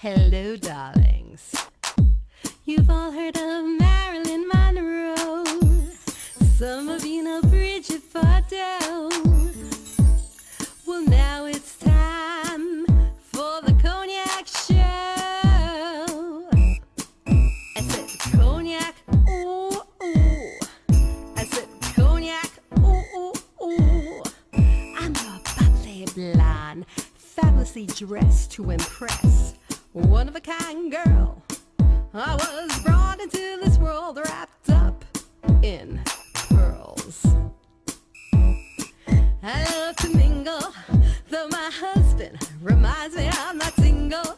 Hello, darlings. You've all heard of Marilyn Monroe. Some of you know Bridget Bardot. Well, now it's time for the Cognac Show. I said cognac, ooh, ooh. I said cognac, ooh, ooh, ooh. I'm a bubbly blonde, fabulously dressed to impress. One of a kind girl. I was brought into this world wrapped up in pearls. I love to mingle, though my husband reminds me I'm not single.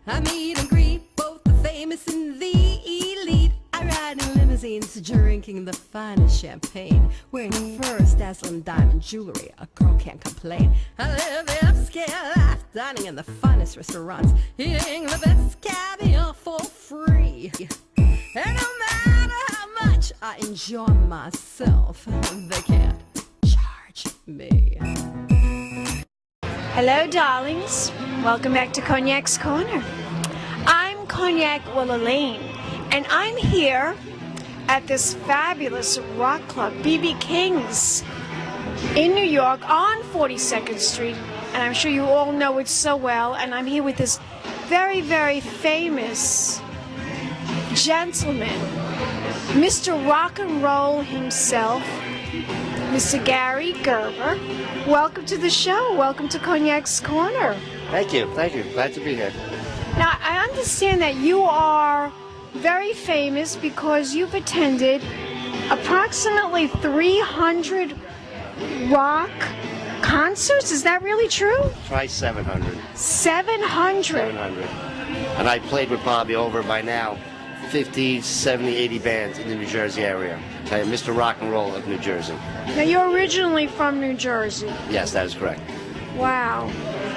I meet and greet both the famous and the elite. I ride in limousines, drinking the finest champagne, wearing first dazzling diamond jewelry. A girl can't complain. I live the upscale life, dining in the finest restaurants, eating the best caviar for free. And no matter how much I enjoy myself, they can't charge me. Hello, darlings. Welcome back to Cognac's Corner. I'm Cognac Wellerlane, and I'm here at this fabulous rock club, B.B. King's, in New York on 42nd Street. And I'm sure you all know it so well. And I'm here with this very, very famous gentleman, Mr. Rock and Roll himself, Mr. Gary Gerber. Welcome to the show. Welcome to Cognac's Corner. Thank you. Glad to be here. Now, I understand that you are very famous because you've attended approximately 300 rock concerts. Is that really true? Try 700. 700? 700. And I played with probably over by now 50, 70, 80 bands in the New Jersey area. I am Mr. Rock and Roll of New Jersey. Now, you're originally from New Jersey. Yes, that is correct. Wow.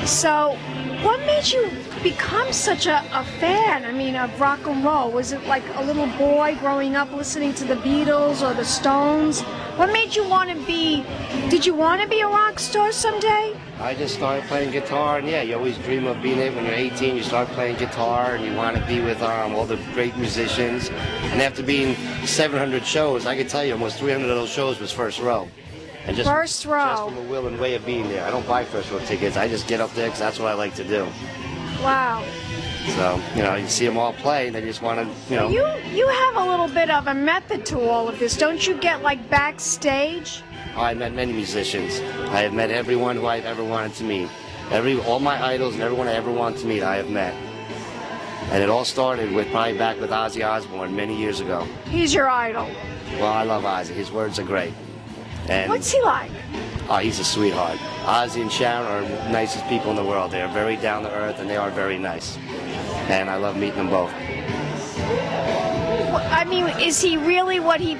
So, what made you become such a fan, of rock and roll? Was it like a little boy growing up listening to the Beatles or the Stones? What made you want to be, did you want to be a rock star someday? I just started playing guitar, and yeah, you always dream of being it when you're 18. You start playing guitar, and you want to be with all the great musicians. And after being 700 shows, I can tell you almost 300 of those shows was first row. And just, first row. Just from the will and way of being there. I don't buy first row tickets. I just get up there because that's what I like to do. Wow. So, you see them all play, and they just want to, You have a little bit of a method to all of this. Don't you get, like, backstage? Oh, I met many musicians. I have met everyone who I've ever wanted to meet. All my idols and everyone I ever wanted to meet, I have met. And it all started with probably back with Ozzy Osbourne many years ago. He's your idol. Well, I love Ozzy. His words are great. And what's he like? Oh, he's a sweetheart. Ozzy and Sharon are the nicest people in the world. They are very down to earth, and they are very nice. And I love meeting them both. Is he really what he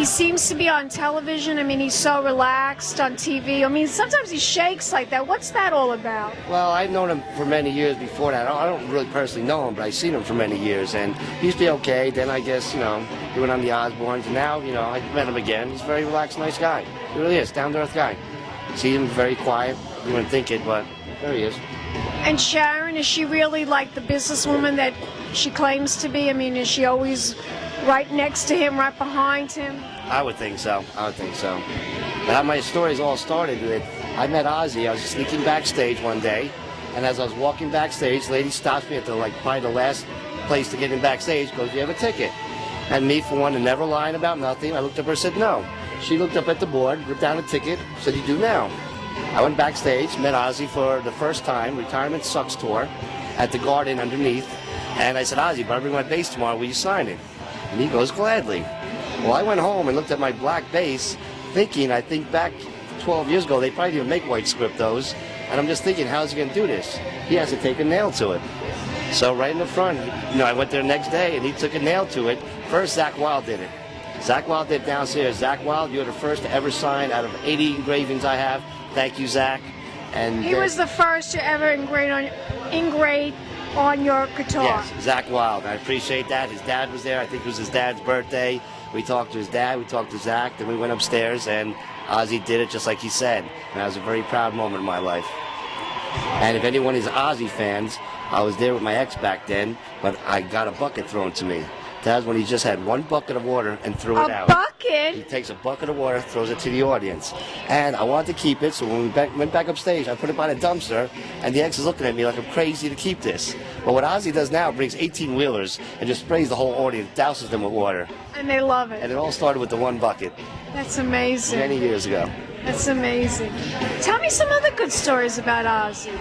seems to be on television? He's so relaxed on TV. Sometimes he shakes like that. What's that all about? Well, I've known him for many years before that. I don't really personally know him, but I've seen him for many years, and he used to be okay. Then I guess, he went on the Osbournes, and now, I met him again. He's a very relaxed, nice guy. He really is, down-to-earth guy. See him very quiet. You wouldn't think it, but there he is. And Sharon, is she really like the businesswoman that she claims to be? Is she always right next to him, right behind him? I would think so. But my stories all started with, I met Ozzy. I was sneaking backstage one day, and as I was walking backstage, the lady stops me at probably the last place to get in backstage, goes, "Do you have a ticket?" And me, for one, to never lying about nothing, I looked up at her and said no. She looked up at the board, ripped down a ticket, said, "You do now." I went backstage, met Ozzy for the first time, Retirement Sucks tour, at the Garden underneath, and I said, "Ozzy, but I bring my bass tomorrow, will you sign it?" And he goes, "Gladly." Well, I went home and looked at my black bass, I think back 12 years ago, they probably didn't make white script those, and I'm just thinking, how's he going to do this? He has to take a nail to it. So right in the front, I went there the next day, and he took a nail to it. First, Zakk Wylde did it. Zakk Wylde did it downstairs. Zakk Wylde, you're the first to ever sign out of 80 engravings I have. Thank you, Zakk. And he was the first to ever engrave on your guitar. Yes, Zakk Wylde. I appreciate that. His dad was there. I think it was his dad's birthday. We talked to his dad, we talked to Zakk, then we went upstairs, and Ozzy did it just like he said. And that was a very proud moment in my life. And if anyone is Ozzy fans, I was there with my ex back then, but I got a bucket thrown to me. That's when he just had one bucket of water and threw it out. A bucket? He takes a bucket of water, throws it to the audience. And I wanted to keep it, so when we went back upstage, I put it by the dumpster, and the ex is looking at me like I'm crazy to keep this. But what Ozzy does now, brings 18-wheelers and just sprays the whole audience, douses them with water. And they love it. And it all started with the one bucket. That's amazing. Many years ago. That's amazing. Tell me some other good stories about Ozzy.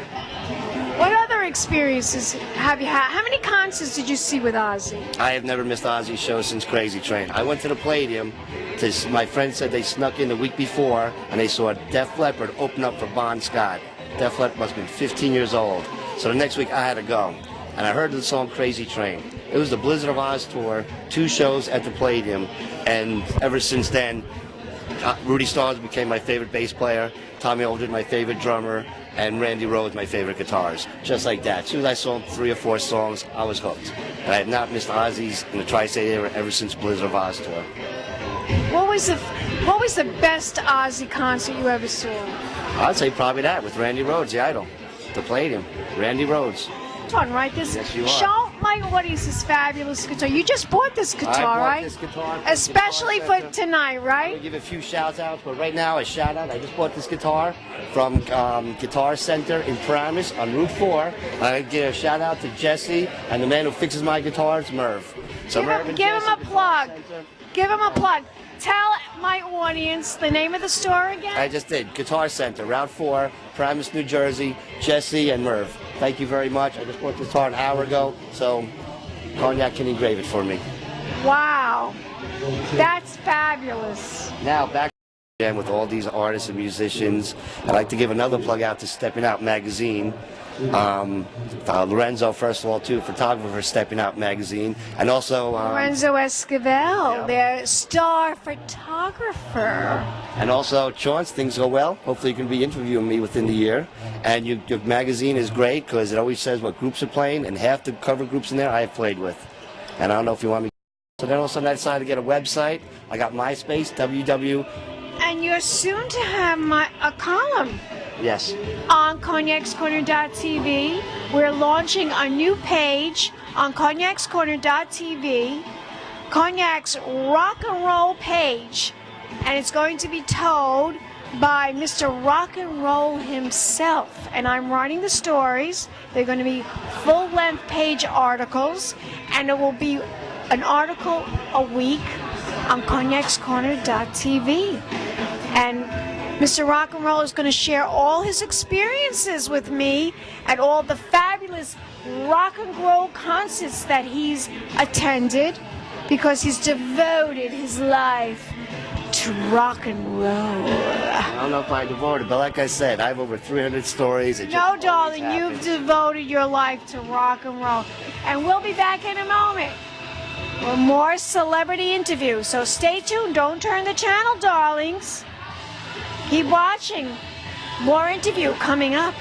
What other experiences have you had? How many concerts did you see with Ozzy? I have never missed Ozzy's show since Crazy Train. I went to the Palladium. My friend said they snuck in the week before, and they saw Def Leppard open up for Bon Scott. Def Leppard must have been 15 years old. So the next week I had to go. And I heard the song Crazy Train. It was the Blizzard of Oz tour, 2 shows at the Palladium, and ever since then, Rudy Starnes became my favorite bass player, Tommy Aldridge my favorite drummer, and Randy Rhoads my favorite guitars. Just like that. As soon as I saw 3 or 4 songs, I was hooked. And I have not missed Ozzy's in the Tri-State area ever since Blizzard of Oz tour. What was the best Ozzy concert you ever saw? I'd say probably that with Randy Rhoads, the idol. The Palladium. Randy Rhoads. Fun, right? This Yes, you are. show my audience this fabulous guitar. You just bought this guitar, I bought right? this guitar from Especially Guitar for Center. tonight, I'm right? going to give a few shout outs, but right now a shout out. I just bought this guitar from Guitar Center in Paramus on Route 4. I'm going to give a shout out to Jesse and the man who fixes my guitars, Merv. So Merv and Give him Jesse, a Guitar plug. Center. Give him a plug. Tell my audience the name of the store again. I just did. Guitar Center, Route 4, Paramus, New Jersey, Jesse and Merv. Thank you very much. I just bought this guitar an hour ago, so Cognac can engrave it for me. Wow. That's fabulous. Now back again with all these artists and musicians. I'd like to give another plug out to Stepping Out magazine. Lorenzo, first of all, too, photographer for Stepping Out magazine, and also Lorenzo Esquivel, their star photographer. and also Chance. Things go well. Hopefully, you can be interviewing me within the year. And your magazine is great because it always says what groups are playing, and half the cover groups in there I have played with. And I don't know if you want me. So then also I decided to get a website. I got MySpace, www. And you're soon to have a column Yes. on cognacscorner.tv. We're launching a new page on cognacscorner.tv, Cognac's rock and roll page, and it's going to be told by Mr. Rock and Roll himself. And I'm writing the stories. They're going to be full-length page articles, and it will be an article a week on cognacscorner.tv. And Mr. Rock and Roll is going to share all his experiences with me at all the fabulous rock and roll concerts that he's attended, because he's devoted his life to rock and roll. I don't know if I devoted, but like I said, I have over 300 stories. It just No, always darling, happens. you've devoted your life to rock and roll. And we'll be back in a moment for more celebrity interviews. So stay tuned. Don't turn the channel, darlings. Keep watching. More interview coming up.